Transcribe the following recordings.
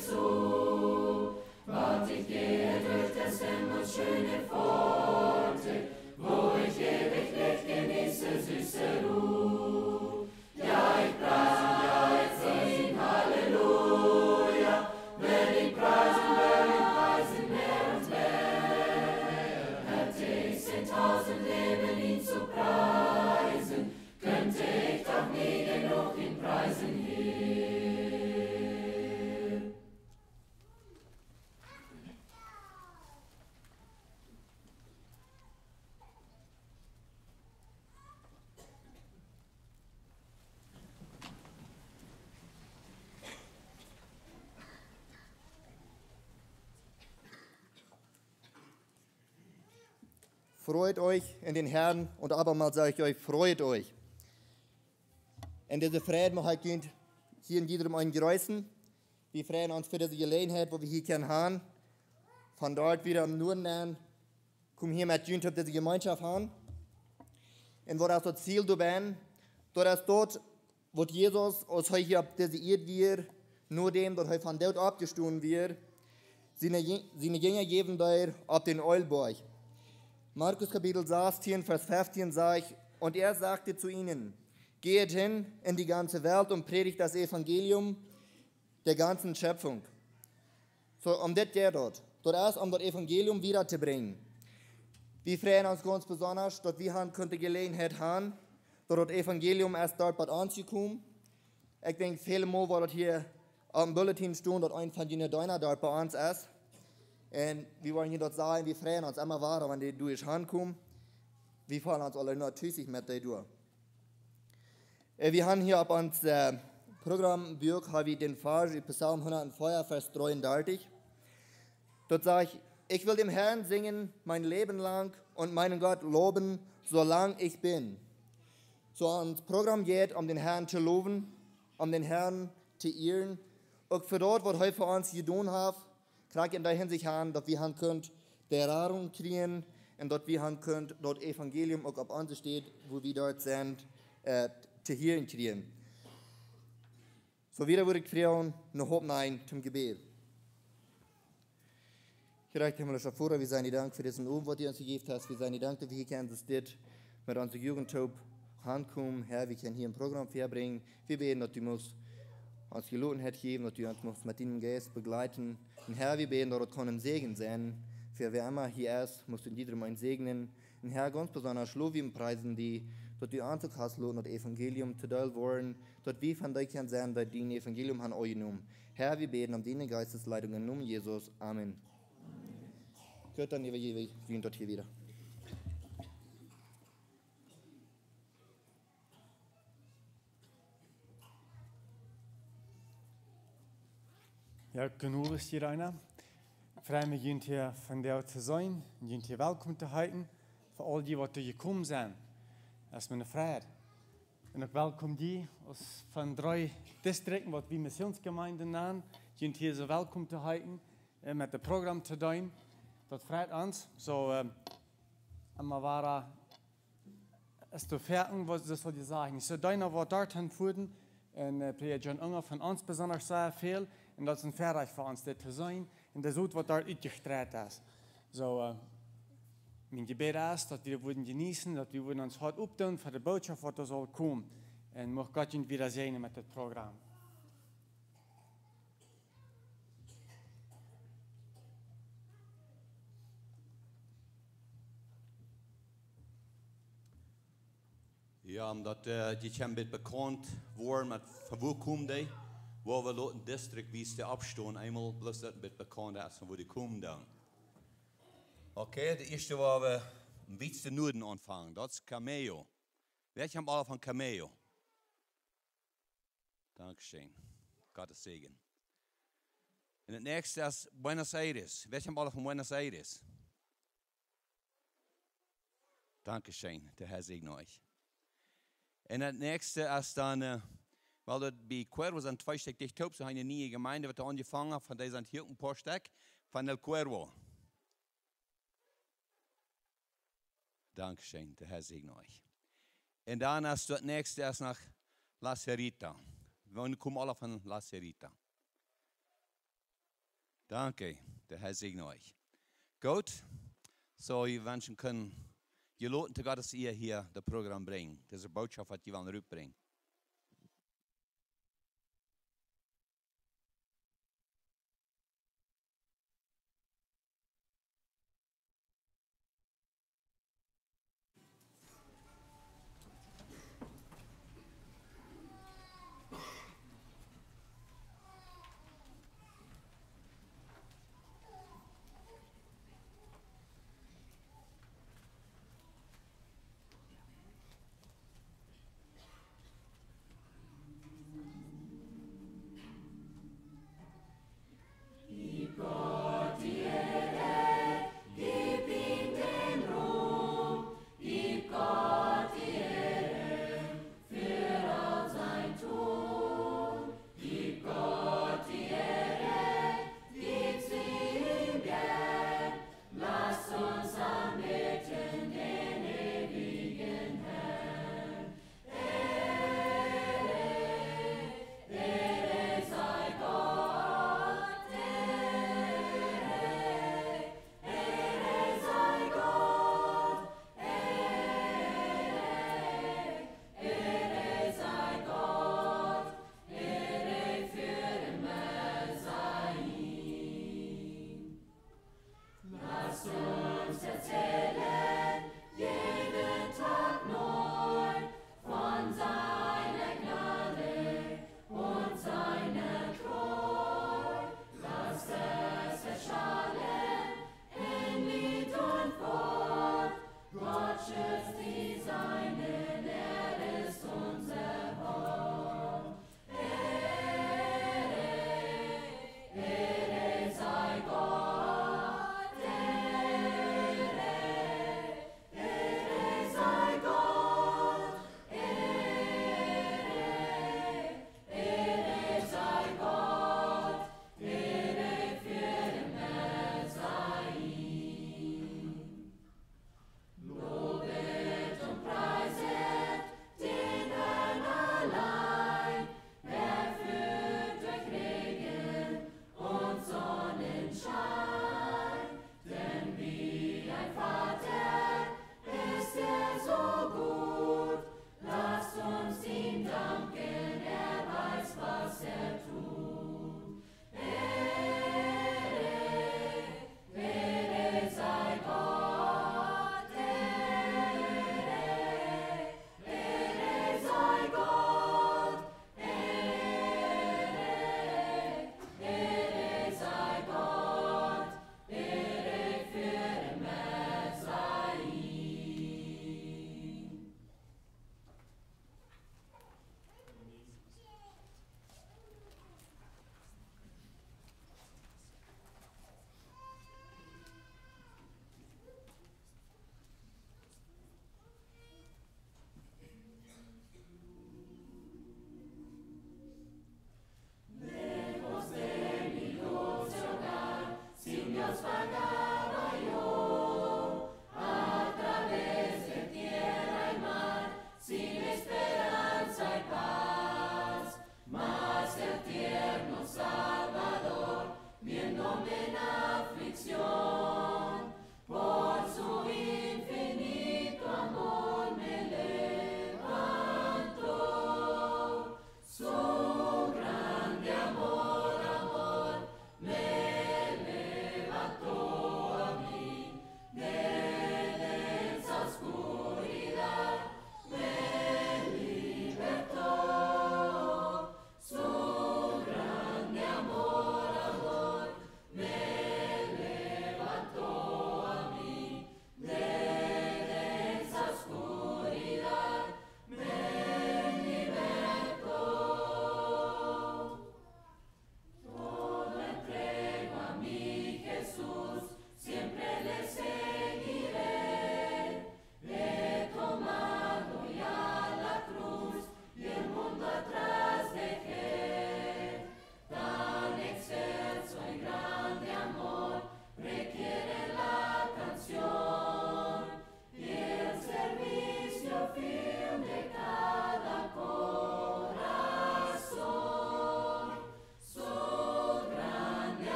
zu. Wart ich gehe durch des Himmels schöne Pforte, wo ich ewig Licht genieße, süße Ruhe. Ja, ich sing Halleluja, will ihn preisen mehr und mehr. Hätte ich 10.000 Leben, ihn zu preisen, könnte ich doch nie genug ihn preisen hier. Freut euch in den Herrn und abermals sage ich euch, freut euch. Und diese Freude mag halt hier in jedem einen grüßen. Wir freuen uns für diese Gelegenheit, wo wir hier können haben. Von dort wieder im Norden an, kommen hier mit Jüngern diese Gemeinschaft haben. Und wo das Ziel du bin, dass dort, wo Jesus uns heute hier auf diese Erde wird, nur dem, dass heute von dort abgestoßen wird, seine Jünger geben dort auf den Eulberg. Markus Kapitel 16, Vers 15 sagt, und er sagte zu ihnen, geht hin in die ganze Welt und predigt das Evangelium der ganzen Schöpfung. So, um das geht dort. Dort erst, um das Evangelium wiederzubringen. Wir freuen uns ganz besonders, dass wir die Gelegenheit haben, dass das Evangelium erst dort bei uns gekommen. Ich denke, viele Mal war das hier auf dem Bulletin stehen, dass ein von den Deuner dort bei uns ist. Und wir wollen hier dort sagen, wir freuen uns immer weiter, wenn die durch ankommen. Wir fahren uns alle natürlich mit dir durch. Wir haben hier auf unserem Programmbuch den Vers in Psalm 104, Vers 33. Dort sage ich will dem Herrn singen mein Leben lang und meinen Gott loben, solange ich bin. So unser Programm geht, um den Herrn zu loben, um den Herrn zu ehren. Auch für dort, was heute für uns getan hat, kriege in der Hinsicht an, dass wir die Erfahrung kriegen und dass wir das Evangelium auch auf uns steht, wo wir dort sind, zu hören kriegen. So wieder würde ich fragen, noch hoffen zum Gebet. Gerecht himmlischer Vater, wir seien dir Dank für diesen Abend, was du uns gegeben hast. Wir seien dir Dank, dass wir hier können, dass das mit unserer Jugendtub ankommen. Herr, wir können hier ein Programm verbringen. Wir beten, dass du uns Gelotenheit geben, dass du uns mit deinem Geist begleiten. Und Herr, wir beten, dass das ein Segen sein. Für wer immer hier ist, musst du in jedem einen segnen. Und Herr, ganz besonders loben wir preisen die, dass du Anzug hast, und das Evangelium zu teilen wollen, dass wir von dir können sein, dass dein Evangelium an euch genommen. Herr, wir beten um deine Geistesleitung im Namen Jesus. Amen. Gott dann wir sehen dort hier wieder. Ja, genug ist hier einer. Ich freue mich, hier von dir zu sein, hier willkommen zu heißen, für all die, die gekommen sind. Das ist meine Freude. Und auch willkommen die von 3 Distrikten, die wir Missionsgemeinden nennen, hier so willkommen zu heißen, mit dem Programm zu tun. Das freut uns. So, immer war es zu fertig, was das soll ich sagen. So, deiner war dorthin fuhren, und Priya John Unger von uns besonders sehr viel. Und das ist ein Verreich für uns, das zu sein. Und das ist, was dort ausgestrahlt ist. So, mein Gebet ist, dass wir würden genießen, dass wir uns hart auftun für die Botschaft, was da soll kommen. Und möchte Gott uns wieder segnen mit dem Programm. Ja, omdat die een beetje bekend worden met van waar komen die, waar we laten district wie ze afstaan, eenmaal bloß dat een beetje bekend is van waar die komen dan. Oké, de eerste waar we een beetje de Noorden aanvangen, dat is Cameo. Welche haben alle von Cameo? Dankeschön. Gottes Segen. Und das nächste ist Buenos Aires. Welche haben alle von Buenos Aires? Dankeschön. Der Herr segne euch. Und das nächste ist dann, weil das bei Cuervo sind 2 Stück dicht so eine neue Gemeinde, wird angefangen hat, von der sind hier ein paar Stück, von El Cuervo. Dankeschön, der Herr segne euch. Und dann ist das nächste ist nach La Cerita. Wir kommen alle von La Cerita. Danke, der Herr segne euch. Gut, so ich wünschen können, ihr Leute zu Gott, dass ihr hier das Programm bringt. Das ist eine Botschaft, die wir rüberbringen.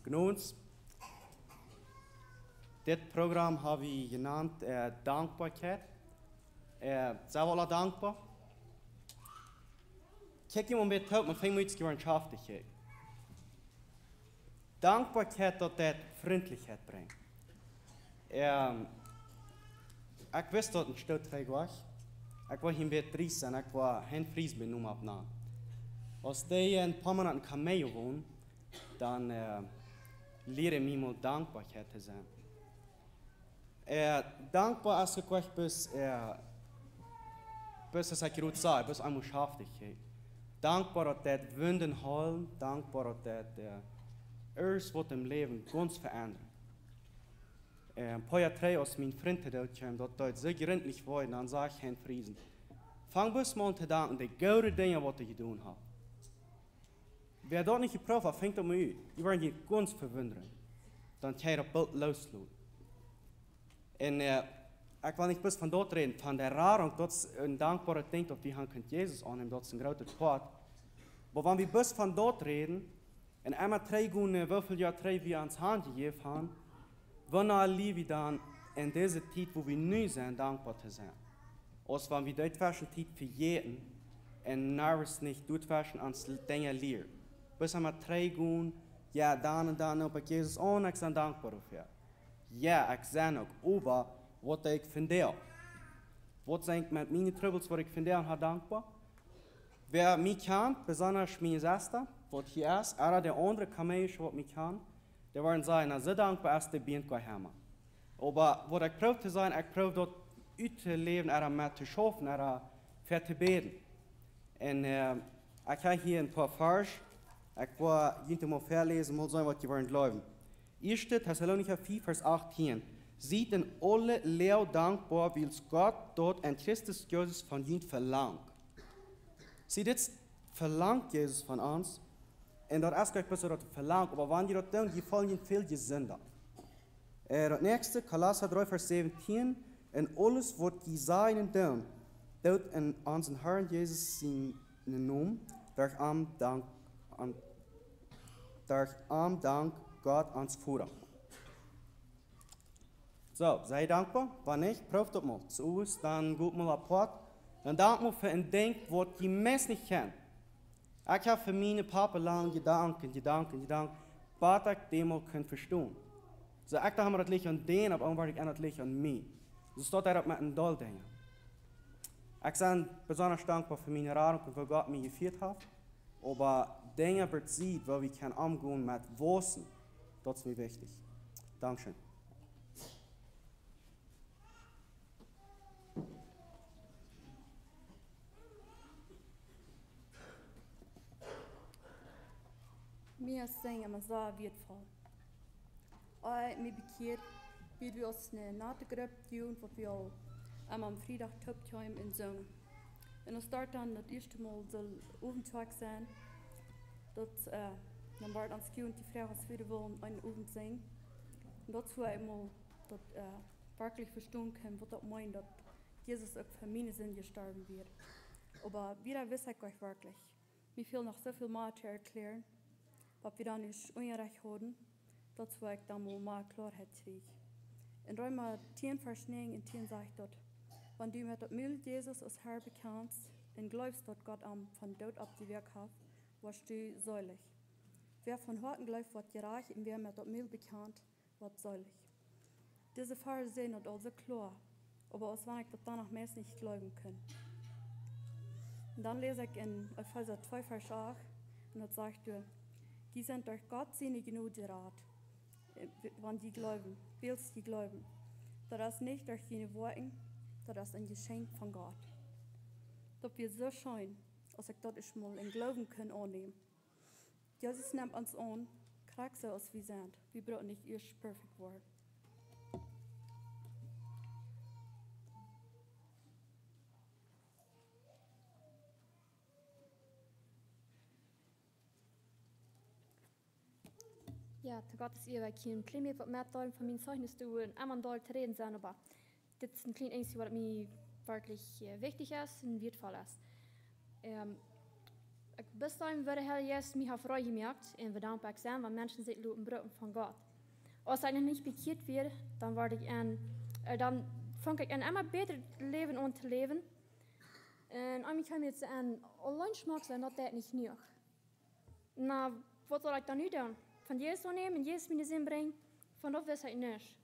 Genoens. Dit programma hebben we genannt Dankbaarheid. Zijn we alle dankbaar? Kijk je maar met hulp, maar vind iets gewaarschaftigheid. Dankbaarheid dat vriendelijkheid brengt. Ik wist dat een stuk was. Ik was een beetje triest en ik was geen Fries benoemen op naam. Als die een paar maanden in Kameo wonen, dan leer ik me mal dankbaarheid te zijn. Dankbaar als ik was bis als ik goed zei, bis aan beschaftigheid. Dankbaar dat het winden halen, dankbaar dat het alles wat im leven ganz verandert. Een paar jaar terug als mijn vriend eruit kwam, dat het zo gründlich wordt, dan zei ik geen Friesen. Fang bis mal te danken, de goede dingen wat je gedaan hebt. Wer dat niet geproefd heeft, fängt dat maar uit. Je wordt je ganz verwonderen. Dan kan je dat beeld loslaten. En ik wil niet best van dat reden, van de raring, dat is een dankbare ding dat we gaan kunnen Jezus aannemen, dat is een grote kwaad. Maar wanneer we best van dat reden, en eenmaal teruggaan, hoeveel jaar terug we aan ons hand gegeven hebben, wanneer leven we dan in deze tijd, waar we nu zijn, dankbaar te zijn? Als wanneer we dit tijd vergeten en nergens niet doet aan dingen leren. Bis eenmaal teruggaan, ja, dan en dan op Jezus aan, ik ben dankbaar voor. Ja, ik ben ook over wat ik vind. Wat zijn ik met mijn troubles wat ik vind en dankbaar? Wer mij kan, besonders mijn zuster, wat hier is, er de andere kamersje wat mij kan, die worden zeggen, na zo dankbaar is de bent qua helemaal. Maar wat ik probeer te zijn, ik probeer dat uit te leven, er met te schaffen, er voor te beden. En ik ga hier een paar vers, ik wil jullie maar verlezen, maar zijn wat je worden geloven. 1. Thessalonicher 4, Vers 18. Ziet in alle leeuw dankbaar, wils Gott dort en Christus Jezus van jullie verlangt. Zie, dit verlangt Jezus van ons. En dat is kijk dat verlangt, maar wanneer je dat doet, je valt je veel gezonder. Dat nächste, Kolosser 3, Vers 17. En alles wat je zijn en doen, doet in onze Herrn Jezus zijn naam, daarom dank Gott ans Vater. So, sei dankbaar. Wanneer niet, proef dat maar. Zo is, dan goed mal apart. Dan dank me voor een ding wat je meest niet kent. Ik heb voor mijn papa lang gedankt, wat ik demol kan verstaan. So, ik dacht maar dat ligt aan den, op aanwaard ik en dat ligt aan mij. So staat daarop met een dol dingen. Ik ben besonders dankbaar voor mijn raden en voor Gott mij gevierd heeft. Maar dingen bezien waar we kunnen omgaan met Wissen, dat is mir wichtig. Dankeschön. Mir singen maar zo wertvoll. Mij bekeerd, wie we ons na de groep doen, wat we al am Freitag toptime in zingen. En dan start dan het eerste mal zal oefentag zijn. Dat dan wordt ons kind die vraag als we willen een oefent zingen. En dat zou eenmaal dat werkelijk verstaan kan, wat dat meint, dat Jezus ook voor meine Sinn gestorben wird. Aber wieder weiß ich euch wirklich, mir fehlt noch so viel mehr zu erklären, was wir dann nicht unrecht haben, das war ich dann mal Klarheit krieg. In Römer 10, Vers 9 und 10 sagt dort, wenn du mit dem Müll Jesus als Herr bekennst und glaubst, dass Gott am von Tod ab die Werk hat, wirst du säulig. Wer von Horten glaubt, wird gerecht und wer mit dem Müll bekannt, wird säulig. Diese Verse sehen das also klar, aber als wenn ich das danach meist nicht glauben kann. Und dann lese ich in Epheser 2, Vers 8, und das sagt du, die sind durch Gott seine Gnade rat, wenn die glauben, willst die glauben. Das ist nicht durch jene Worte, das ist ein Geschenk von Gott. Das wird so schön, als ich das mal in Glauben kann annehmen. Jesus nimmt uns an, kriegt so als wir sind. Wir brauchen nicht erst perfekt werden. Ja, til Gottes Ehre, ich kann ein klein bisschen mehr von meinen Zeugnissen tun, einmal dort zu reden sein, aber das ist ein kleines Einzige, was mir wirklich wichtig ist und wertvoll ist. Bis dahin würde Herr Jesus mich auf Freude gemerkt und wir dankbar sein, weil Menschen sich loben brücken von Gott. Als ich nicht bekehrt wird, dann dann fange ich an immer besser Leben an zu leben. Und eigentlich kann ich jetzt an allein schmack sein, dass das nicht genug. Na, was soll ich dann nicht tun? Von Jesus nehmen, Jesus in den Sinn bringen, von das weiß ich nicht.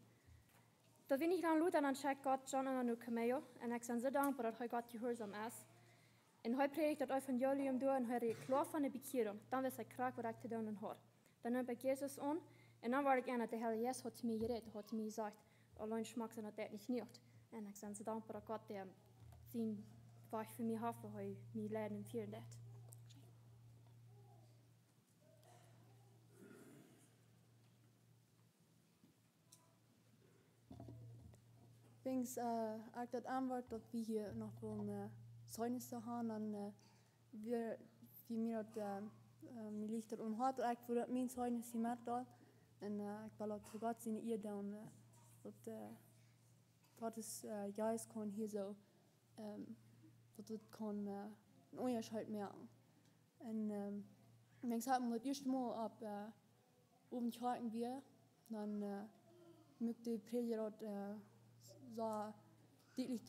Da bin ich dann laut und dann checkt Gott schon immer nur Cameo und ich bin so dankbar, dass Gott gehorsam ist. Und heute predigt das Evangelium durch und heute klar von der Bekehrung. Dann weiß ich krank, was ich zu tun habe. Dann nehme ich Jesus an und dann war ich an, dass der Herr Jesus hat mir geredet, hat mir gesagt, allein schmack sein, dass das nicht genug. Und ich bin so dankbar, dass Gott der sein Weg für mich hat, weil er mir Leben empfiehlt hat. Wings ik dat aanwort dat we hier nog wel Zeugnisse haben, dann wir wie mir dat mir liegt dat onhart ik voor dat mijn Zeugnis gemaakt dat en ik wil dat Gott zijn eer dan dat Gottes Geist kan hier zo dat het kan een onderscheid merken en Wings haben wir das erste Mal ab oben charten wir dann mögt die Prediger dat so deutlich,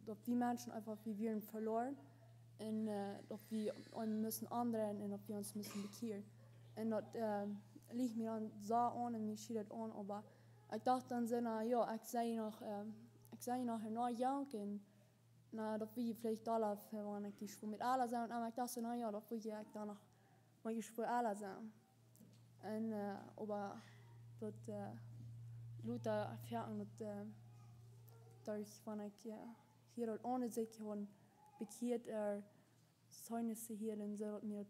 dass wir Menschen einfach wie wir verloren und dass wir uns müssen andrehen und dass wir uns müssen bekehren. Und das liegt mir dann so an und mir schied das an, aber ich dachte dann so, ja, ich sei noch jung und dass wir vielleicht alle wenn ich die Spur mit alle sein, aber ich dachte so, ja, dass wir dann noch mal die Spur alle sein. Und aber das Luther erfahren dat durch wann ik hier al ohne zich gewoon bekehrt Zeugnisse hier en zo mir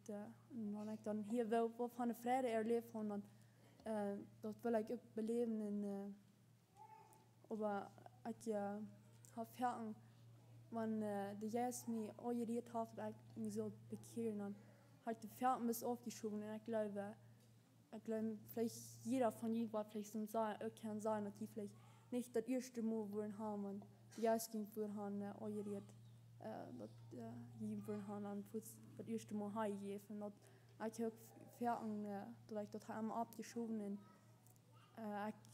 wann ik dan hier wel wat van de vrede erlebt van dan dat wil ik ook beleven en aber ik erfahren wann de Jezus mij ooit had dat ik me zo bekehren dan had de Ferten bis aufgeschoben en ik glaube vielleicht jeder von ihnen war vielleicht so kann sein, dass die vielleicht nicht das erste Mal wollen haben und ja, es ging für han eueriert dass die wollen haben das erste Mal heimgeben und ich habe Ferten dass ich das einmal abgeschoben und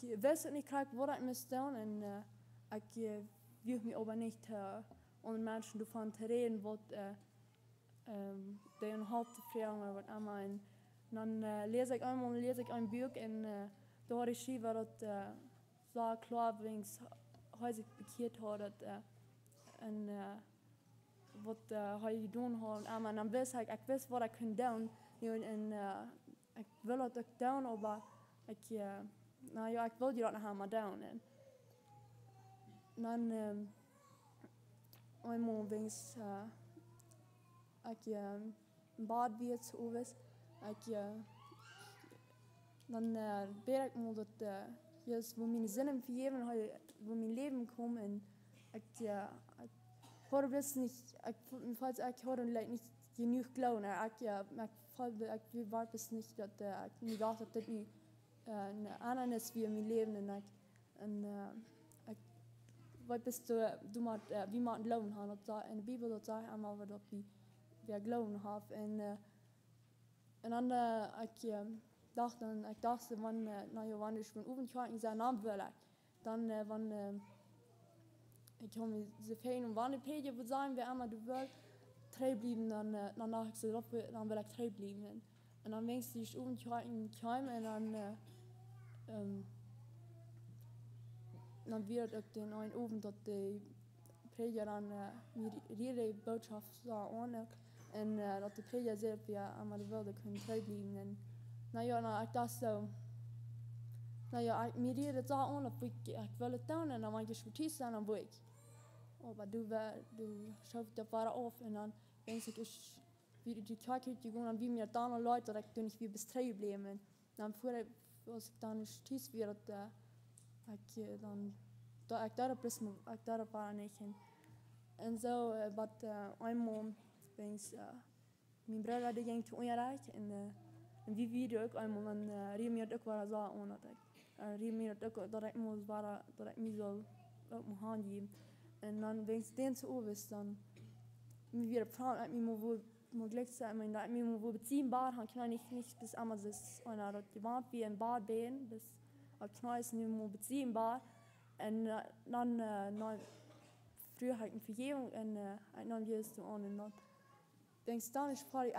ich weiß nicht gerade, was ich muss tun und ich will mich aber nicht und Menschen davon reden, was deren Hauptfragen oder was einmal dan lees ik een boek en daar had ik geschreven dat zo klaar wings huis bekeerd had dat en wat hij gedaan had en dan wist ik wist wat ik kon doen en ik wil dat ook doen maar ik ik wil je dat nog helemaal doen en dan eenmaal wings ik een bad weer te overwis dan ben ik me dat juist voor mijn zin en vergeven, voor mijn leven komen en ik hoor dus niet, ik hoor niet genoeg geloven, ik waard dus niet dat ik niet dacht dat dit niet een ander is wie mijn leven en ik wat bist du maar wie maar geloven hebben dat in de Bijbel dat zegt allemaal dat we geloven hebben en dan ik dacht wanneer ik van oefening zijn naam wil dan ik heb me ze fijn om wanneer Peter wil zijn wie allemaal du wil trouw blijven dan dacht ik zo dan wil ik trouw blijven en dan wens ik oefening komen en dan weer het ook den een oven dat de Peter dan mir die boodschap zou aan en dat de Peter zelf weer allemaal de wilde kunnen trouw blijven en ik dacht zo mir die het zo aan dat ik wil het doen en dan mag ik voor zijn dan wil ik maar du schaufst dat waar af en dan wens ik wie die Tag gegaan en wie mir dan Leute dat ik toen niet weer bestrijden bleven en dan voor als ik dan steeds weer dat ik dan dat ik daar paar niet en zo wat eenmaal wens mijn broer die ging te onrecht en wie video ook eenmaal dan riep me ook wel zo aan dat ik riep me ook dat ik moest waren dat ik niet zo op mijn hand geven en dan wens den te overwist dan mir wieder Frauen, at mir wo Glück sein, mein at mir wo beziehen Bad, han kann nicht bis einmal das einer dort gewarnt wie ein Bad been, bis at Kneis mir wo beziehen Bad, und dann früher halt eine Vergebung und dann wirst du an und dann denkst dann ich frage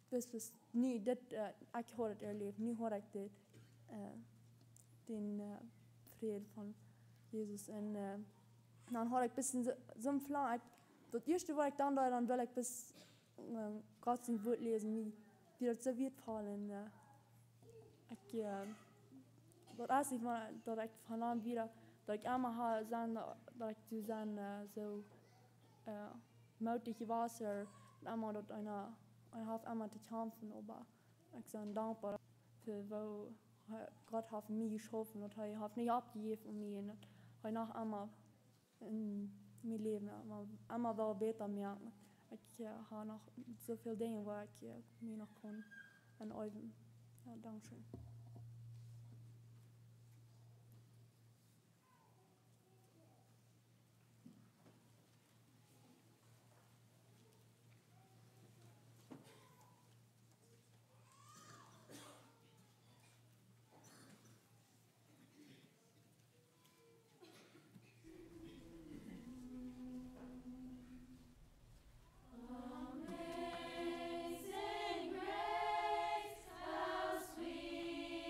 ich bis nie das ich habe das erlebt, nie habe ich den Frieden von Jesus und dann habe ich ein bisschen so ein Plan. Das erste, was ich dann da, dann will ich bis Gott sein Wort lesen, wie das so wird fallen. Das erste Mal, dass ich von an wieder, dass ich einmal habe, dass ich zu sein so mutig war, und einmal dass ich habe einmal zu kämpfen, aber ich bin dankbar für, wo Gott hat mich geschaffen und er hat nicht abgegeben von mir. Und ich noch einmal in mein Leben einmal wel beter merken. Ich habe noch so viele Dinge, wo ich mir noch kann üben. Ja, danke schön. Amazing grace, how sweet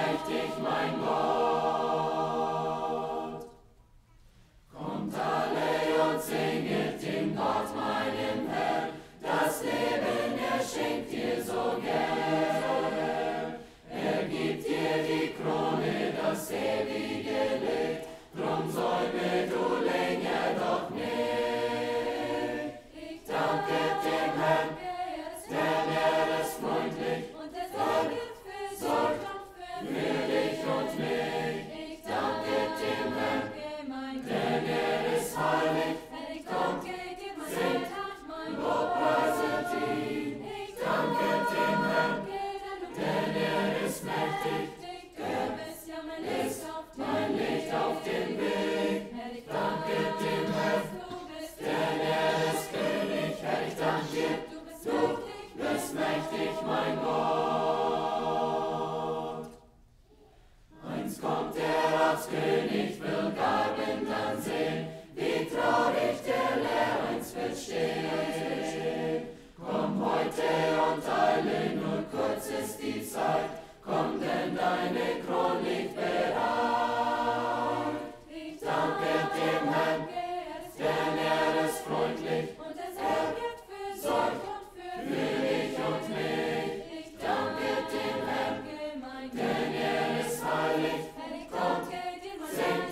mächtig, mein Gott. Kommt alle und singet dem Gott, meinem Herrn, das Leben er schenkt dir so gern. Er gibt dir die Krone, das ewige Licht, drum säume du länger doch nicht. Ich danke dem Herrn, denn er ist freundlich und er sorgt für dich und mich. Ich danke dem Herrn, denn er ist heilig. Komm, singt, lobpreiset ihn. Ich danke dem Herrn, denn er ist mächtig. Ist mein Licht auf dem Weg. Ich danke dem Herrn, denn er ist König. Herr, ich danke dir, du bist mächtig, mein Gott. Einst kommt er als König, will Gaben dann sehen, wie traurig der Leer einst wird stehen. Komm heute und eile, nur kurz ist die Zeit, komm, denn deine Kron liegt bereit. Ich danke dem Herrn, denn er ist freundlich und er sorgt für dich und mich. Ich danke dem Herrn, denn er ist heilig. Komm, singt,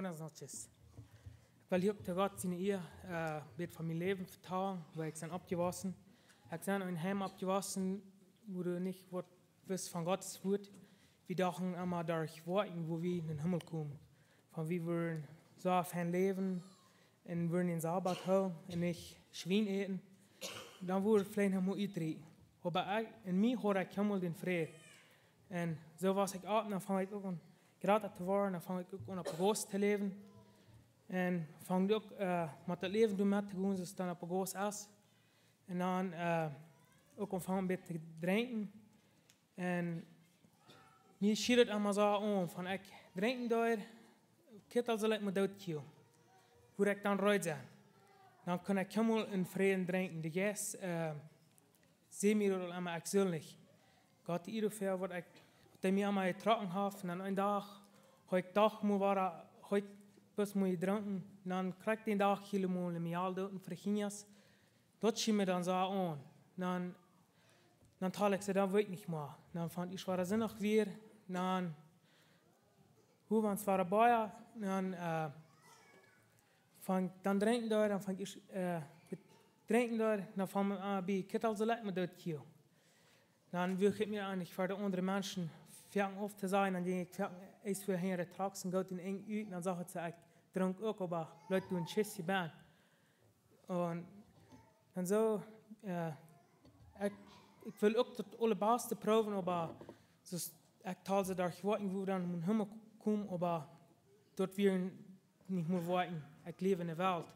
buenas noches. Weil hier der Gott seine Ehe wird von meinem Leben vertrauen, weil ich bin abgewaschen. Ich bin in ein Heim abgewaschen, wo du nicht wirst von Gottes Wort. Wir dachten einmal durch Worten, wo wir in den Himmel kommen. Von wir wollen so auf ein Leben und wollen den Sabbat haben und nicht Schwein essen. Dann wurde vielleicht noch mal eintreten. Aber in mir habe ich immer den Frieden. Und so was ich auch, dann fange ich auch an, gerade zu werden, dann fange ich auch an, auf Groß zu leben. Und fange auch mit dem Leben mit zu gehen, dass dann auf Groß ist. Und dann auch anfangen ein bisschen zu trinken. Und mir schiert es immer so an, von ich trinken da, Kittel soll ich mir dort kielen. Wo ich dann reut sein. Dann kann ich immer in Frieden trinken. Die Gäste sehen mir immer ich soll nicht. Gott, die Idee, was ich mir einmal getrunken habe, und dann einen Tag, heute Tag heute bis ich trinken, dann krieg ich den Tag hier mal im Jahr dort in Frichinas. Dort schien mir dann so an. Dann teile ich sie, dann will ich nicht mehr. Dann fand ich, war sinnig wieder. Dann, wo waren es, war dabei, dann trinken da, dann fang ich trinken da, dann fangen wir an, bei Kittel so leid mit dort hier. Dann würde ich mir eigentlich für die anderen Menschen fangen auf zu sein, dann gehe ich erst für hier Trax und gehe in eng uit, dann sage ich, ich trinke auch, aber Leute tun Schiss die Bahn. Und dann so, ich will auch das allerbeste proben, aber so, ich teile sie durch Worten, wo dann mein Himmel kommen, aber dort wir nicht mehr warten. Ich lebe in der Welt.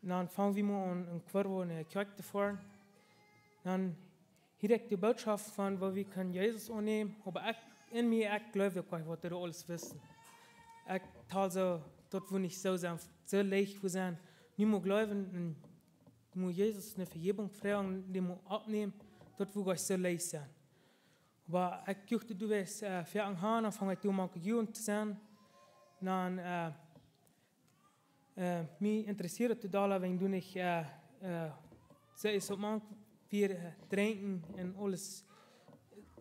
Und dann fangen wir mal an, in Quirl in der Kirche zu fahren. Dann hier ich die Botschaft von, wo wir können Jesus annehmen, aber in mir, ich glaube wirklich, was wir alles wissen. Ich teile so, dort wo nicht so sein, so leicht wo sein, nicht mehr glauben, muss Jesus eine Vergebung fragen, die muss abnehmen, dort wo ich so leicht sein. Aber ich dachte, du wirst für einen Hahn, dann fange ich mal Jugend zu sein. Dann mich interessiert total, wenn du nicht so ist, ob man wir trinken und alles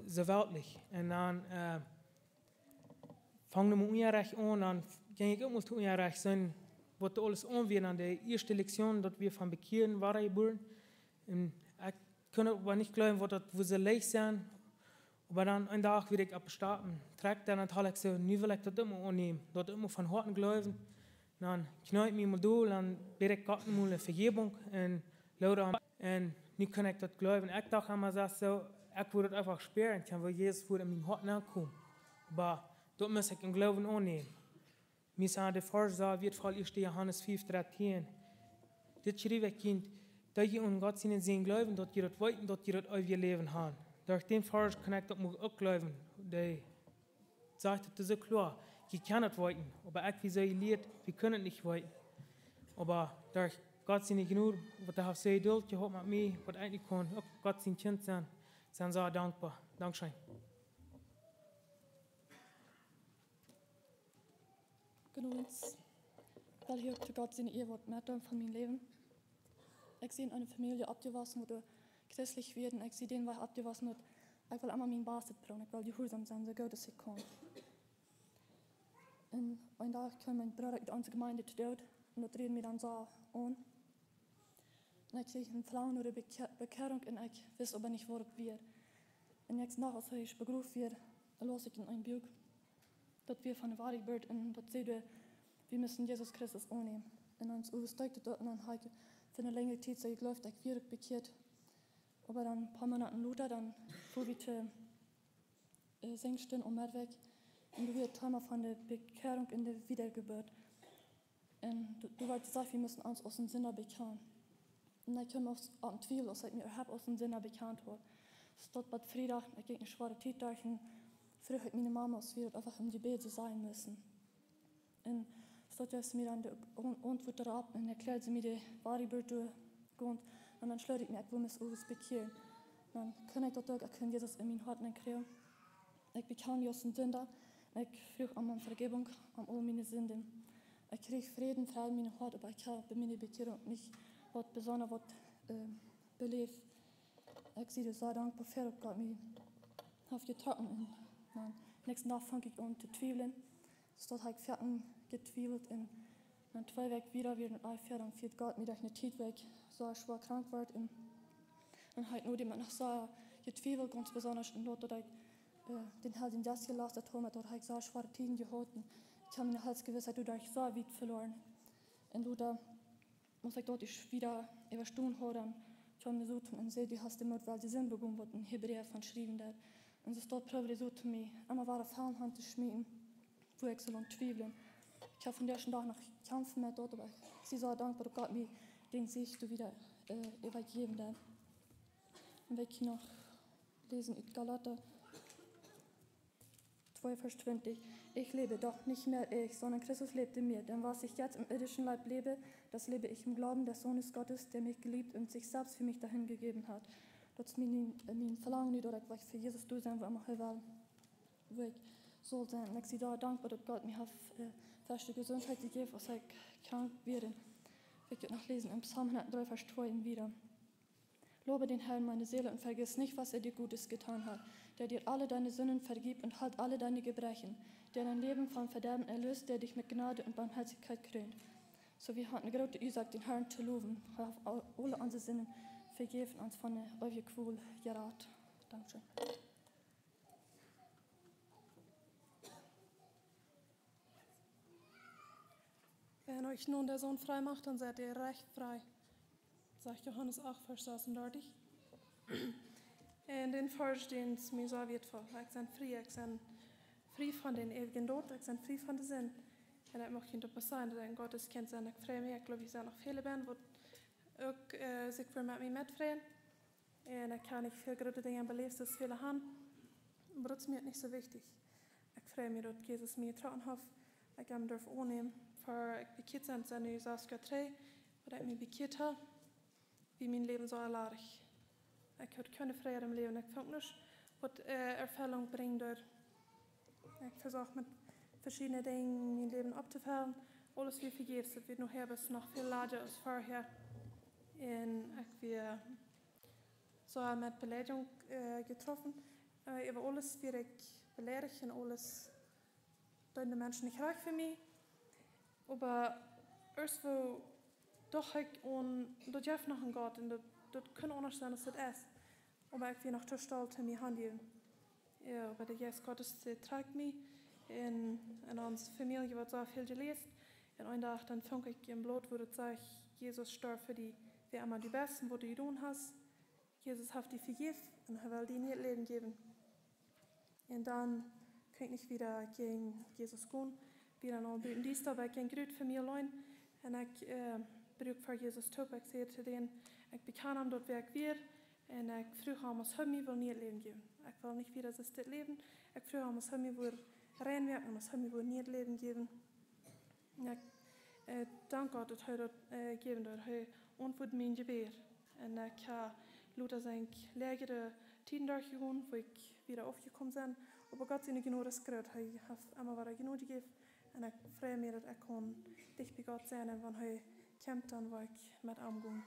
so weltlich. Und dann fangen wir unrecht an, dann gehe ich auch mal zu unrecht sein, was alles anwählen an der ersten Lektion, dort wir von Bekehren waren geboren. Und ich kann aber nicht glauben, wo sie leicht sind. Aber dann einen Tag will ich abstarten. Trägt dann natürlich so, nie will ich das immer annehmen, dort immer von Horten glauben. Dann knall ich mich mal durch, dann bitte ich Gott mal eine Vergebung und lauter. Und nie kann ich das glauben. Ich dachte immer so, ich würde das einfach sperren, weil Jesus würde in meinem Herzen ankommen. Aber dort muss ich den Glauben annehmen. Wir sagen, der Vers sagt, wird voll 1. Johannes 5,13. Das schrieb ich Kind, dass ihr an Gott seinen Glauben, dass ihr das wollten, dass ihr das euer Leben habt. Durch den Vers kann ich das auch glauben. Der sagt das so klar. Ich kann das wollten, aber ich wie so gelehrt, wir können nicht wollten. Aber durch Gott sind genug, was er so Geduld gehabt mit mir, was eigentlich kann, auch Gott sein Kind sein, sind sehr dankbar. Dankeschön. Genau, weil hier zu Gott seine Ehe wird mehr von meinem Leben. Ich sehe eine Familie abgewaschen, wo du christlich werden. Ich sehe den, was abgewaschen wird. Ich will einmal meinen Basis brauchen. Ich will gehorsam sein, so gut es ich kann. Und einen Tag kam mein Bruder in unsere Gemeinde zu Tod und das reden wir dann so an. Und ich kriege einen Flauen oder Bekehrung und ich weiß aber nicht, wo das wird. Und nächsten Tag, als ich begrüßt wird, los ich in ein Buch, dass wir von der Wahrheit wird und das sehen wir müssen Jesus Christus annehmen. Und dann übersteigt das und dann habe ich für eine längere Zeit so geglaubt, ich werde bekehrt. Aber dann ein paar Monate später, dann fuhr wir zu Singsten und mehr weg. Und du wirst Thema von der Bekehrung in der Wiedergeburt. Und du wolltest gesagt, wir müssen uns aus dem Sinne bekehren. Und ich komme aus dem Twiel, als ich mir überhaupt aus dem Sinne bekannt wurde. Es ist dort bei Freitag, ich ging eine schwere Zeit durch und früher hat meine Mama aus wird einfach im Gebet sein müssen. Und es dort ist mir dann die Antwort darauf und erklärt sie mir die wahre Bild durch. Und dann schlägt ich mir, ich will mich alles bekehren. Dann kann ich dort auch, ich kann Jesus in mein Herz kriegen. Ich bekam mich aus dem Sünder. Ich frage um Vergebung an all meine Sünden. Ich kriege Frieden, Freude in meinem Herz, aber ich habe bei meiner Bekehrung nicht was besonders belebt. Ich sehe das sehr dankbar für, dass Gott mich hat getroffen. Und nächsten Tag fange ich an zu zweifeln. So habe ich getwiebelt en dan 2 weken weer een uitverring voor God met een tijd weg zo schwer krank werd en halt nur iemand nog zo getwiebelt ganz besonders in dat ik den Hals in das gelassen hat, dort habe ich so schwere Tiden gehalten. Ich habe meine Halsgewissheit dadurch so weit verloren. Und da muss ich dort wieder überstehen haben. Ich habe mir so und sehe, die hast du mit, weil die Sinn begonnen wird, in Hebräer von geschrieben hat. Und es dort prüfte so zu mir, einmal war auf Hand zu schmieden, wo ich so zweifeln. Ich habe von der ersten Tag noch kämpfen mit dort, aber ich bin so dankbar, dass Gott mir den Sicht wieder übergeben hat. Und wenn ich noch lesen in Galater 2, Vers 20. Ich lebe doch nicht mehr ich, sondern Christus lebt in mir. Denn was ich jetzt im irdischen Leib lebe, das lebe ich im Glauben des Sohnes Gottes, der mich geliebt und sich selbst für mich dahingegeben hat. Dat is mijn verlangen nu dat ik voor Jezus doe zijn, wo ich soll sein. Und ich bin da dankbar, dass Gott mir feste Gesundheit gegeben, als ich krank werde. Ich werde noch lesen im Psalm 103, Vers 2 wieder. Lobe den Herrn, meine Seele, und vergiss nicht, was er dir Gutes getan hat, der dir alle deine Sünden vergibt und halt alle deine Gebrechen, der dein Leben vom Verderben erlöst, der dich mit Gnade und Barmherzigkeit krönt. So wie hat eine große Ursache, den Herrn zu loben, auf alle unsere Sünden vergeben uns von euer Qual gerat. Dankeschön. Wenn euch nun der Sohn frei macht, dann seid ihr recht frei. Sagt Johannes 8, Vers 36. In den Vers, den es mir so wird, ich bin fri von den ewigen Tod, ich bin fri von der Sinn. Und das möchte ich nicht sein, dass ein Gottes Kind sein, ich freue mich, ich glaube, ich sehe noch viele Ben, die auch sich für mich mitfreuen. Und ich kann nicht viel große Dinge belebt, das viele haben, aber das ist mir nicht so wichtig. Ich freue mich, dass Jesus mir getragen hat, ich kann mich annehmen, für ich bekehrt sind, sind in Saskia 3, wo ich mich bekehrt habe, wie mein Leben so erlaubt. Ich habe keine Freiheit im Leben, ich fange nicht, was Erfüllung bringt dort. Ich versuche mit verschiedenen Dingen mein Leben abzufallen. Alles wird vergebens. Es wird noch her, bis noch viel lauter als vorher. Und ich werde so mit Beleidigung getroffen. Aber alles wird ich beleidigt und alles tun die Menschen nicht reich für mich. Aber erst wo doch ich und dort gibt noch einen Gott und dort kann anders sein, als das ist. Aber ich will noch zu stolz in mir handeln. Ja, aber der Jesus Gottes trägt mich. In unserer Familie wird so viel gelesen. Und einen Tag dann fange ich im Blut, wo das sagt, Jesus starb für die, wie immer die Besten, wo du getan hast. Jesus hat die vergeben und er will dir nicht Leben geben. Und dann kann ich wieder gegen Jesus gehen, wieder noch beten. Dies aber kein Grüt für mich allein. Und ich brauche für Jesus Tod. Ich sehe zu denen, ich bekenne ihm dort, wer ich will. Und ich frage ihm, was er mir will nicht Leben geben. Ich will nicht wieder das Leben. Ich frage ihm, was er mir will reinwerken und was er mir will nicht Leben geben. Ich danke Gott, dass er das geben hat. Er antwortet mein Gebet. Und ich habe lauter seine längere Tiden durchgegangen, wo ich wieder aufgekommen bin. Aber Gott sei Dank genau das gehört. Er hat einmal wieder genug gegeben. Und ich freue mich, dass ich dich bei Gott sein kann. Und wenn er kommt, dann will ich mit ihm gehen.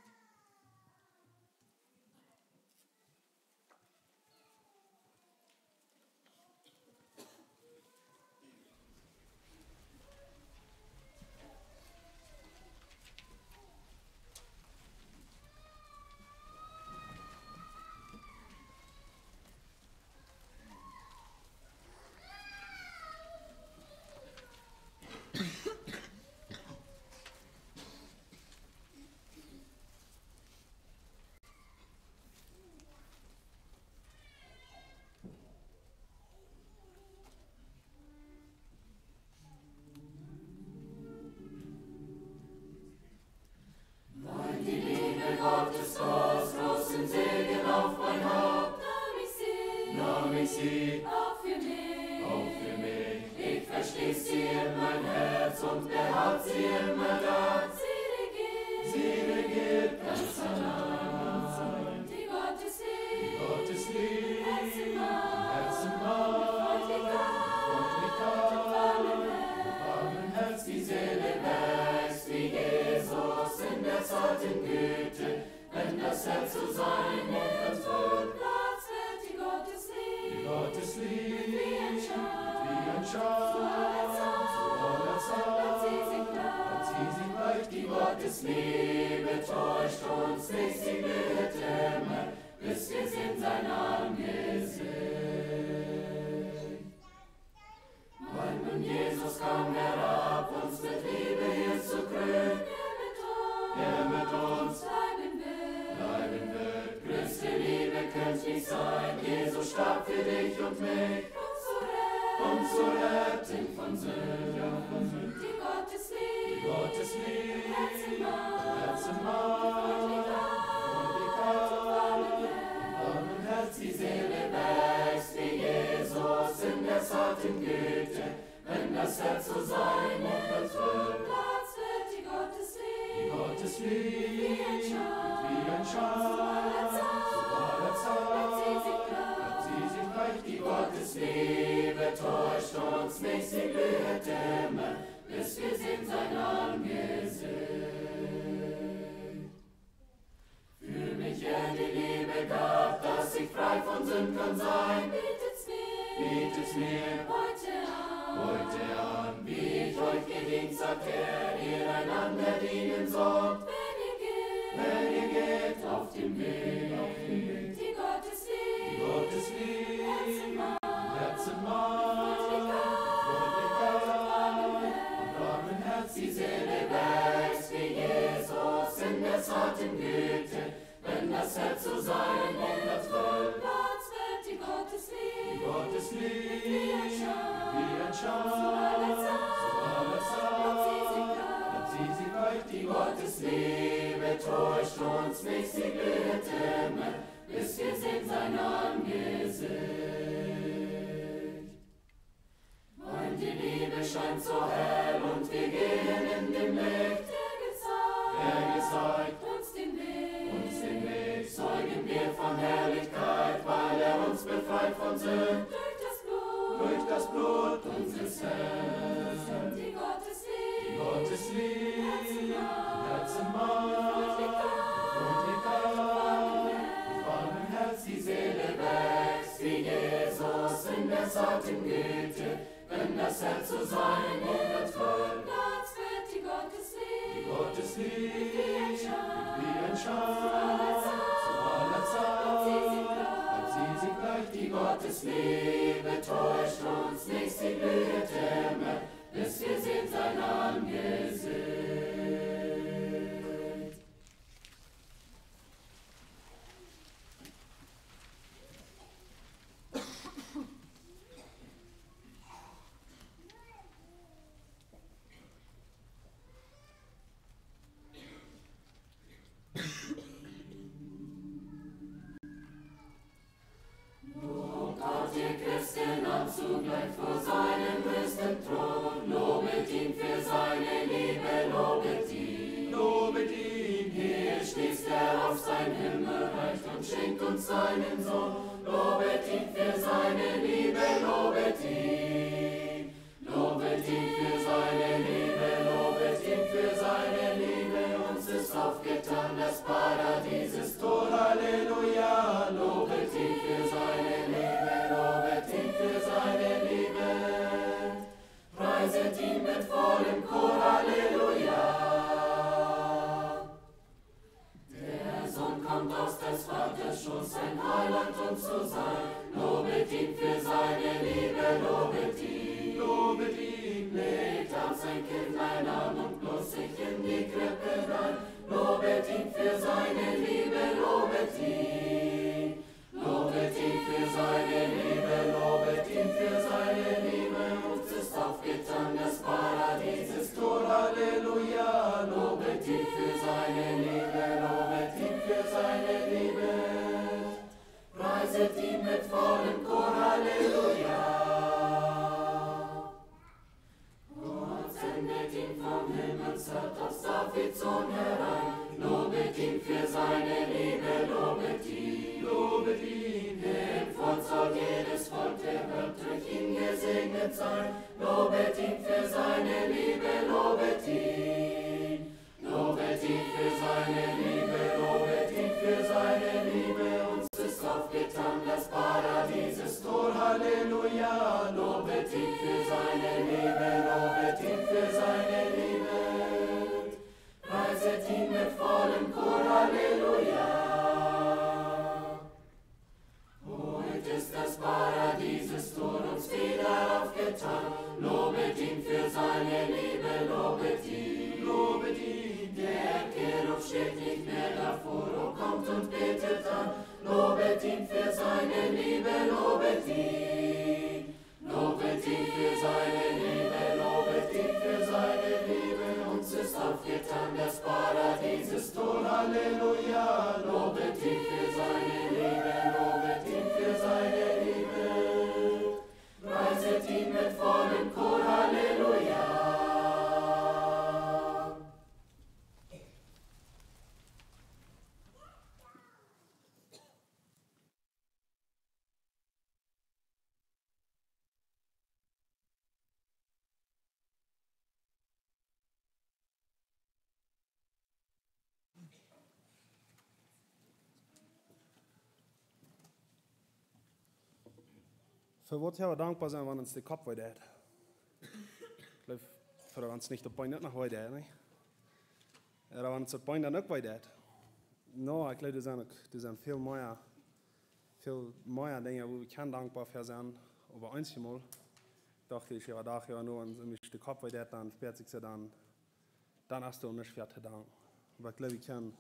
Auch für mich, ich verstehe sie in mein Herz und behält sie immer da. Sie regiert ganz allein. Die Gotteslieb, Herzen wahr, Freundlichkeit, warmen Herz, die Seele wächst, wie Jesus in der zarten Güte, wenn das Herz zu sein erfüllt. Gotteslieb, wie ein Schaf, zu aller Zeit. ewig sein. Jesus starb für dich und mich, uns zu retten von Sünden. Die Gottesliebe, Herzenmahl, warmen Herz, die Seele wächst wie Jesus in der zarten Güte. Wenn das Herz so sein wird, Platz wird die Gottesliebe, wie ein Schal, zu aller Zeit, bleibt sie sich gleich. Die Gottesliebe täuscht uns nicht, sie blüht immer, bis wir sehen sein Angesicht. Für mich die Liebe gab, dass ich frei von Sünden kann sein, bietet's mir heute an, wie ich euch gedient, sagt ihr einander dienen sollt. Wenn ihr geht auf dem Weg, die Gottesliebe, Herzenmahl, und warmen Herz, die Seele wächst wie Jesus in der zarten Güte. Wenn das Herz so sein Platz wird die Gottesliebe, wie ein Schal, zu aller Zeit, bleibt sie sich gleich. Die Gottesliebe täuscht uns nicht, sie glüht immer, bis wir sehen sein Angesicht. Und die Liebe scheint so hell und wir gehen in dem Licht, der gezeigt uns den Weg, zeugen wir von Herrlichkeit, weil uns befreit von Sünden, durch das Blut unseres Herrn. Die Gottesliebe, Herzenmahl, und warmen Herz, die Seele wächst wie Jesus in der zarten Güte. Wenn das Herz so sein wird, Platz wird die Gottesliebe, wie ein Schal, zu aller Zeit, bleibt sie sich gleich. Die Gottesliebe täuscht uns nicht, sie blüht immer, bis wir sehen sein Angesicht. Zugleich vor seinem höchsten Thron, lobet ihn für seine Liebe, lobet ihn. Hier schließt auf sein Himmelreich und schenkt uns seinen Sohn, lobet ihn für seine Liebe, lobet ihn. Lobet ihn für seine Liebe, lobet ihn für seine Liebe, uns ist aufgetan das Paradieses Tor, Halleluja, lobet ihn für seine Liebe, lobet ihn für seine Liebe, preiset ihn mit vollem Chor, Halleluja. Der Sohn kommt aus des Vaters Schoß, ein Heiland uns zu sein, lobet ihn für seine Liebe, lobet ihn, lobet ihn, legt ab sein Kindlein an und bloß sich in die Krippe rein, lobet ihn für seine Liebe, lobet ihn. Lobet ihn für seine Liebe, lobet ihn für seine Liebe, uns ist aufgetan das Paradieses Tor, Halleluja. Lobet ihn für seine Liebe, lobet ihn für seine Liebe, preiset ihn mit vollem Chor, Halleluja. Gott sendet ihn vom Himmelszelt aus Davids Sohn herein, lobet ihn für seine Liebe, lobet ihn, lobet ihn. Himmelfort soll jedes Volk der Welt durch ihn gesegnet sein, lobet ihn für seine Liebe, lobet ihn. Lobet ihn für seine Liebe, lobet ihn für seine Liebe, uns ist aufgetan das Halleluja. Lobet ihn für seine Liebe, lobet ihn für seine Liebe. Preiset ihn mit vollem Chor, Halleluja. Für was wir dankbar sein, wenn uns der Kopf weiter hat. Ich glaube, für uns nicht der Bein nicht noch weiter hat, nicht? Oder wenn uns der Bein dann auch weiter hat. No, ich glaube, das sind viel mehr Dinge, wo wir kann dankbar für sein. Aber einmal dachte ich, ja, da ja nur, wenn mich der Kopf weiter hat, dann sperrt sich dann hast du nicht für zu danken. Aber ich glaube, wir können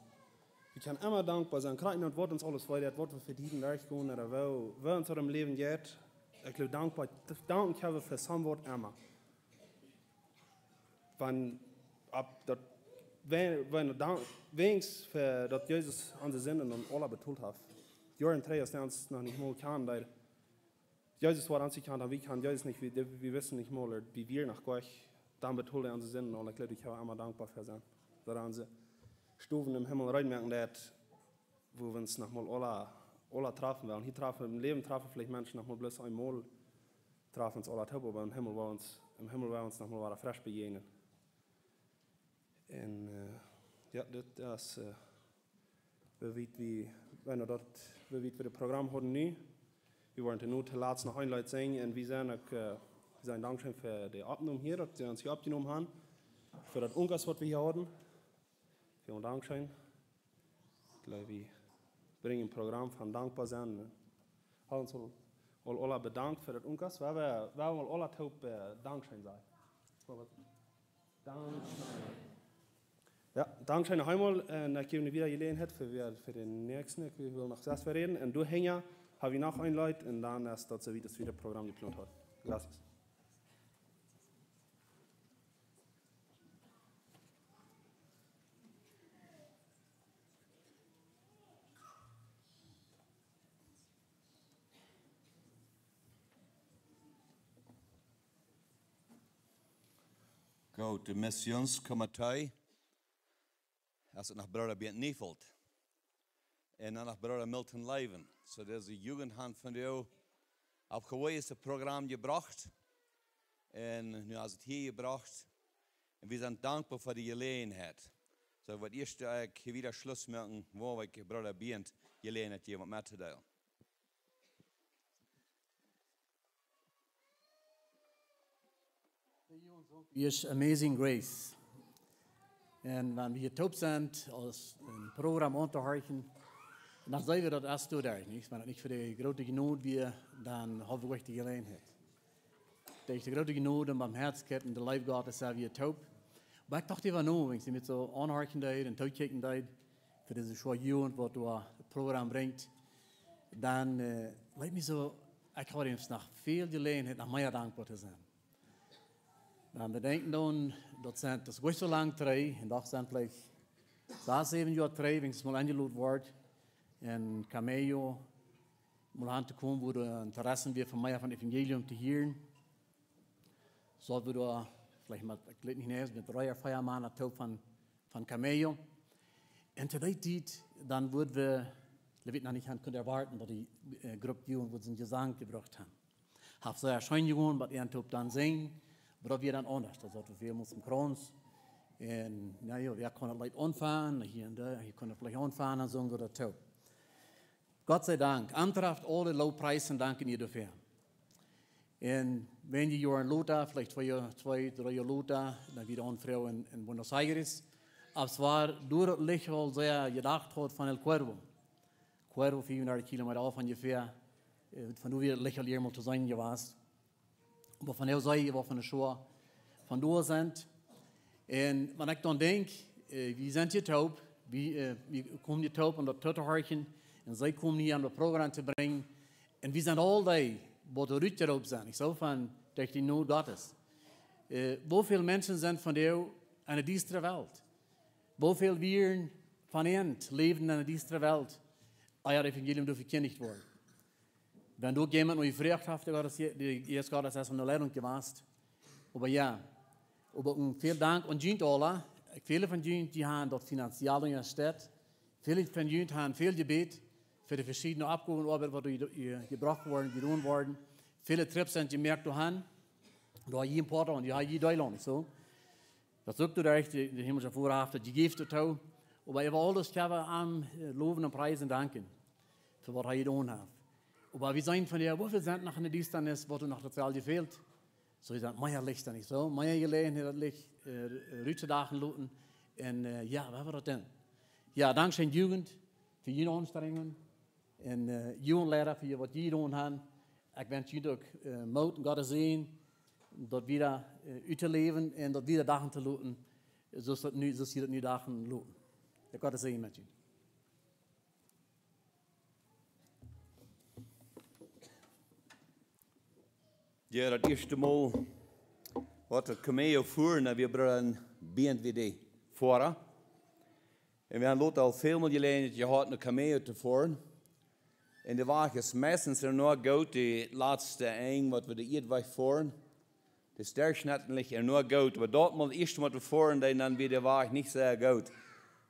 immer dankbar sein. Gerade nicht, was uns alles weiter hat, was wir verdienen, durchgehen oder wo uns im Leben geht. Ich glaube, dankbar, danken habe für so ein Wort immer. Wenn wenigstens für das Jesus an den Sinnen und alle betont hat. Jahre 3 ist uns noch nicht mal kann, weil Jesus war an sich kann, wir kann Jesus nicht, wir wissen nicht mal, wie wir nach Gott, dann betont an den Sinnen und ich glaube, ich habe immer dankbar für sein. Dass unsere Stufen im Himmel reinmerken, wo wir uns noch mal alle treffen werden. Hier im Leben treffen vielleicht Menschen noch mal bloß einmal, treffen uns alle Tauben, aber im Himmel war uns noch mal frisch begegnen. Und ja, das wie wir das Programm hatten nie. Wir wollten nur zu laatst noch ein Leute singen und wir sind Dankeschön für die Abnahme hier, dass sie uns hier abgenommen haben, für das Ungas, was wir hier hatten. Vielen Dankeschön. Ich glaube, wir bringen ein Programm von dankbar sein. Wir haben uns alle bedankt für das Ungas. Wir wollen alle taub Dankeschön sein. Dankeschön. Ja, Dankeschön noch einmal. Ich gebe wieder Gelegenheit für den nächsten. Ich will noch das reden. Und du Hänger, habe ich noch ein Leute und dann erst dazu, wie das wieder Programm geplant hat. Gracias. Goed, de missionscomité. Als het naar broeder Bent Niefeld. En dan naar broeder Milton Leven. So there's een jugendhand van jou op geweest het programma gebracht. En nu als het hier gebracht. En we zijn dankbaar voor die gelegenheid. So wat eerst ik wieder Schluss maken, waar ik broeder Bent gelegenheid jemand met te delen. Is Amazing Grace. En wenn wir taub sind, als ein Programm unterhalten, dann sehen wir das erst durch. Nicht? Wenn das nicht für die große Genot wäre, dann haben wir die Gelegenheit. Durch die große Genot und Barmherzigkeit und der Leib Gottes sind wir taub. Aber ich dachte immer noch, wenn sie mit so anhören und taubkicken für diese Schwierigkeit, was das Programm bringt, dann leid mich so, ich habe ihm nach viel Gelegenheit, nach mehr dankbar zu sein. Dan bedenken dan, dat is niet zo lang terug, en dat zijn vielleicht 6, 7 jaar terug, wenn es mal angeloot wordt, en Cameo, mal aan te komen, wo de Interessen weer van mij van het Evangelium te horen. Zodat we daar, vielleicht mal, ik weet niet eens, met 3 jaar, 4 maanden toe van Cameo. En te die tijd, dan worden we, ik weet nog niet, kunnen erwarten, dat die groep jongen, wat ze een gezang gebracht hebben. Heeft ze erscheinen gewoon, wat er dan zingen. Aber wir dann anders. Das heißt, wir müssen Kranz. Und naja, wir können Leute anfahren, hier und da, hier können vielleicht anfahren und so oder so. Gott sei Dank, Antracht alle Lobpreisen danken ihr dafür. Und wenn die Jahre Luther, vielleicht 2, 3 Jahre Luther, dann wieder eine Frau in Buenos Aires. Aber es war durchlich, weil sehr gedacht hat von El Cuervo. Cuervo, 400 Kilometer auf ungefähr. Von du wieder lächerlich mal zu sein gewesen. Aber von der Seite, wo von der Schule von da sind. Und wenn ich dann denke, wir sind hier taub, wir kommen hier taub, um das zu hören, und sie kommen hier, um das Programm zu bringen. Und wir sind all die, die da taub sind. Ich sage von, durch die Not Gottes. Wo viele Menschen sind von der eine düstere Welt? Wo viele wir von End leben in dieser Welt, euer Evangelium verkündigt worden. Wenn du jemand neu fragt hast, jetzt gerade das eine Lehrung gemacht, aber ja, aber vielen Dank und Jünt alle, viele von Jünt, die haben dort finanziell unterstützt, viele von Jünt haben viel Gebet für die verschiedenen Abgeordneten, die gebracht worden, getan worden. Viele Trips sind gemerkt, du hast hier in Porto und du hast hier in Deutschland, so. Dat zoekt u daar echt de hemelse vooraf, dat je geeft het toe. Maar je wil alles hebben aan loven en prijzen danken. Voor wat hij gedaan heeft. Maar we zijn van je, hoeveel zijn nog in de distanz, wat u nog hetzelfde fehlt. Zo is dat meer licht dan niet zo. Meer gelegenheid dat licht ruitse dagen loten. En ja, we hebben dat dan. Ja, dankzij de jugend, voor jullie aanstrengingen. En jullie leren voor wat jullie doen hebben. Ik wens jullie ook moed en God zien. Dat weer uit te leven en dat weer dagen te loten, zoals je dat nu dagen loten. Ik ga het zeggen met je. Ja, dat eerste Mal, wat we Cameo voeren, en we brengen bent weer die voren. En we hebben al veel meer geleerd gehad een Cameo te voeren. En de wagen is meestens er nog goed, de laatste een wat we de Eerdweg voeren. Das ist durchschnittlich nur gut. Aber dort mal erst mal vorne, dann wieder war ich nicht sehr gut.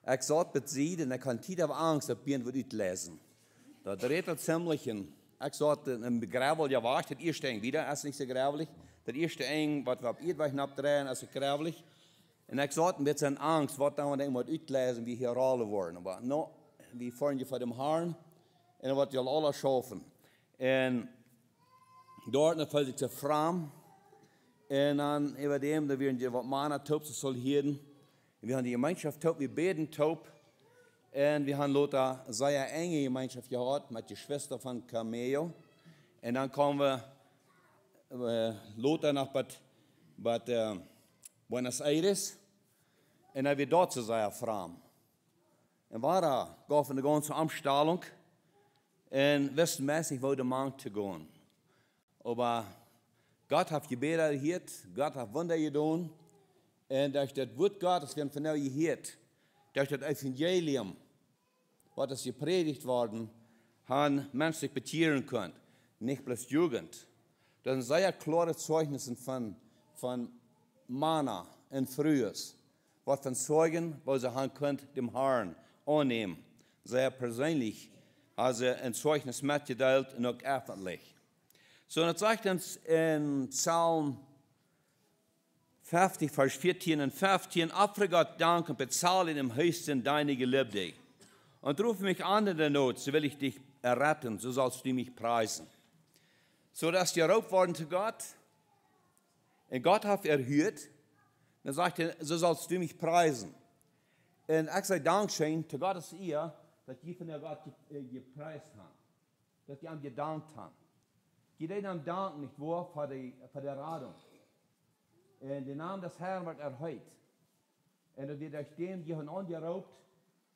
Ich sagte mit sie, und ich kann nicht auf Angst, dass wir nicht lesen. Da dreht er ziemlich in. Ich sagte, im Gravel, ja war ich, das erste Eng wieder, ist nicht so gravelig. Das erste Eng, was wir auf Erdweg abdrehen, ist so gravelig. Und ich sagte, mit seiner Angst, was dann wir mal lesen, wie hier alle worden. Aber no, wir fahren hier vor dem Haaren, und dann wird ja alle schaffen. Und dort fällt sich zu Fram. En dan über dem, da wir wat Mana taub soll hirden. Wir haben die Gemeinschaft taub, wir beten taub. Und wir haben Lothar sehr enge Gemeinschaft gehabt mit der Schwester von Cameo. Und dann kommen wir Lothar nach Bad Buenos Aires. Und dann wir dort zu sehr fram. Und war da, gab eine ganze Amtsstellung. Und wussten mäßig, wo der Mann zu gehen. Aber Gott hat Gebete gehört, Gott hat Wunder getan. Und durch das Wort Gottes werden von now gehört, durch das Evangelium, was ist gepredigt worden, haben Menschen sich bekehren können. Nicht bloß Jugend. Das sind sehr klare Zeugnisse von Mana und Frühes. Was von Zeugen, wo sie haben können, dem Herrn annehmen. Sehr persönlich, also ein Zeugnis mitgeteilt und auch öffentlich. So, das sagt uns in Psalm 50, Vers 14 und 15, opfer Gott Dank und bezahle im Höchsten deine Gelübde. Und rufe mich an in der Not, so will ich dich erretten, so sollst du mich preisen. So, dass die erlaubt worden zu Gott, und Gott hat erhört, dann sagt er, so sollst du mich preisen. Und ich sage Dankeschön, zu Gott ist ihr, dass die von der Gott gepreist haben, dass die ihm gedankt haben. Die denen danken nicht wahr für die Radung. Und der Name des Herrn wird erhöht. Und das wird durch dem, die haben angeraubt,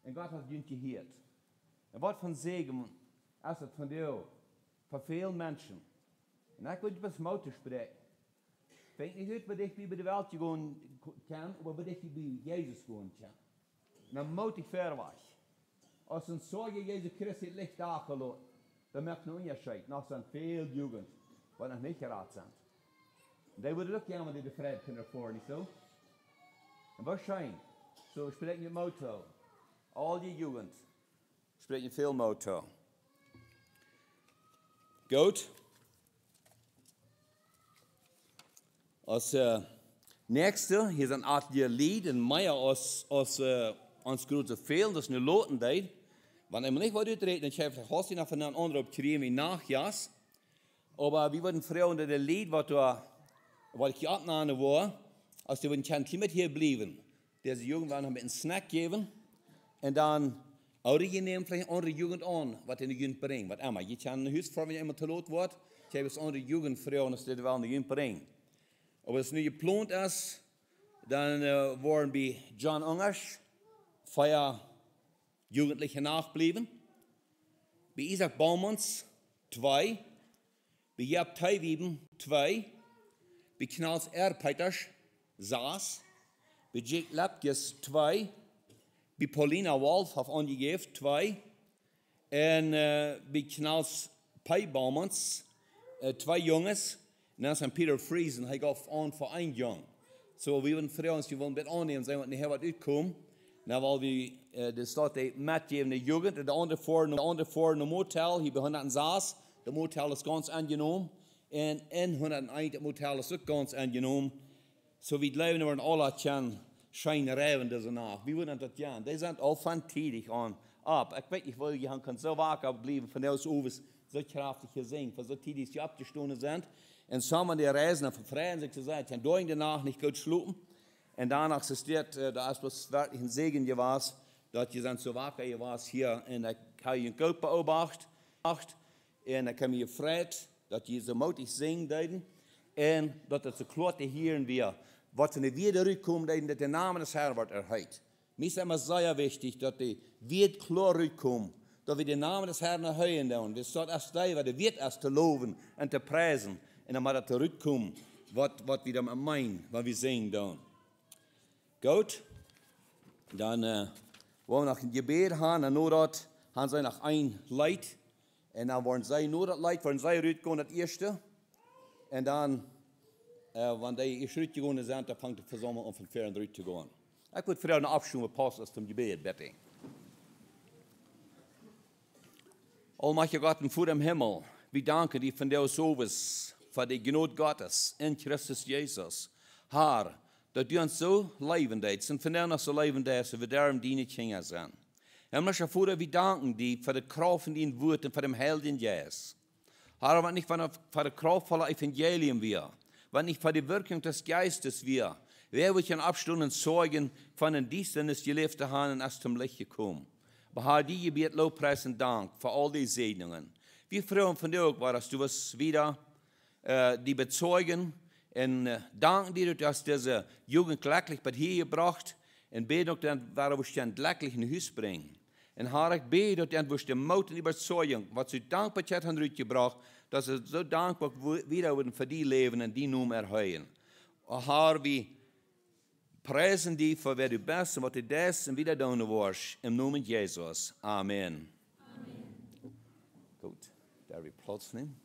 und Gott hat ihn gehört. Ein Wort von Segen ist es von dir, für viele Menschen. Und ich will etwas Mut sprechen. Ich denke nicht, wie ich über die Welt gehen kann, aber wie ich über Jesus gehen kann. Und dann mutig verweich. Als een Sorge Jezus Christus het licht achterlaten, dan merkt een onderscheid. Nog zijn veel jugend, wat nog niet geraakt zijn. En die willen ook jammer die de vrede kunnen ervoeren, niet zo? En waarschijnlijk, zo spreken je motto. Al die jugend, spreken veel motto. Goed. Als nächste, hier is een aantal lied en mij als ons grote veel, dat is nu loten deed. Want ik moet niet wat uitreden, ik heb het nog van een andere opgeschreven wie nachjas. Maar we worden vrij onder de lied wat ik geopnamen war, als we een klimaat hier blijven. Deze jongen waren met een snack geven. En dan je neemt vielleicht andere Jugend an, was in de Jugend brengt. Wat immer, je kan een huis voor wanneer iemand te laat wordt, je hebt andere Jugend vrouwen, als dit wel in de Jugend brengt. Aber als het nu geplant is, dan worden bij John Ungers 4 Jugendliche nachbleiben. Bij Isaac Baumans 2. Bij Jeb Teiwieben 2. Bij Knals R. Peters 6. Bij Jake Lapkes 2. Bij Paulina Wolf heeft aangegeven, 2. En bij Knals Pijbaumans, 2 jongens. En dan zijn Peter Friesen, hij gaf aan voor 1 jong. So, we willen voor ons, we willen met aannemen zijn, want niet wat uitkomt. Nou, weil we, de staat de metgeven de jugend, de andere voor een motel, hier bij 106. De motel is ganz aangenomen. En in 101, het motel is ook ganz aangenomen. So, we leven er alle tjan schijnen rijden deze nacht. Wie willen dat doen? Die zijn al van tijdig aan. Ab. Ik weet niet, waar je kan zo wakker blijven van deze overs zo krachtig gezien, van zo tijdig die abgestonden zijn. En samen die reizen vervreien zich te zijn, en door in de nacht niet goed slopen. En daarna existiert, da ist was wirklich ein Segen gewesen, dass je so wacker je was hier en ik heb je een koop beobacht. En ik heb je gevraagd dat je zo moedig zingen deed. En dat het zo klar te horen weer, wat ze weer terugkomen deed, dat de naam des Herrn wordt erheilt. Mir ist immer sehr wichtig, dass die wird klar rückkommen, dass wir den Namen des Herrn erhöhen und wir sollten erst da, weil der wird erst zu loben und zu preisen und dann mal das zurückkommen, was wir damit meinen, was wir singen dann. Gut, dann wollen wir nach dem Gebet haben, und nur dort haben sie noch ein Leid, und dann wollen sie nur das Leid, wollen sie rückkommen, das erste, und dann, wenn die erst rückgegangen sind, dann fängt die Versammlung an von Ferien rückzugehen. Ich würde für eine Abstimmung passen zum Gebet, bitte. Allmächtiger Gott und Vater im Himmel, wir danken dir von der Sowas, für die Gnade Gottes in Christus Jesus. Herr, dass du uns so leben lässt und von der noch so leben lässt, wie wir darum deine Kinder sind. Himmlischer Vater, wir danken dir für die Kraft in dein Wort und für den Helden Jesus. Herr, wenn nicht für die Kraft von Evangelium wir, wenn nicht für die Wirkung des Geistes wir, wer wir können abstunden Zeugen von den Diensten des geliebten Herrn erst zum Licht gekommen. Aber Herr, die Gebet, Lobpreis und Dank für all die Segnungen. Wir freuen von dir auch, dass du es wieder die bezeugen und danken dir, dass diese Jugend glücklich bei dir gebracht und beten auch, dass wir den glücklich in Haus bringen. Und Herr, ich bete, dass wir die Mut und Überzeugung, was du Dankbarkeit haben gebracht, dass wir so dankbar wieder für die leben und die Namen erhöhen. Herr, wir preisen dich für wer du bist und was du das und wieder tun wirst. Im Namen Jesus. Amen. Gut, darf ich Platz nehmen?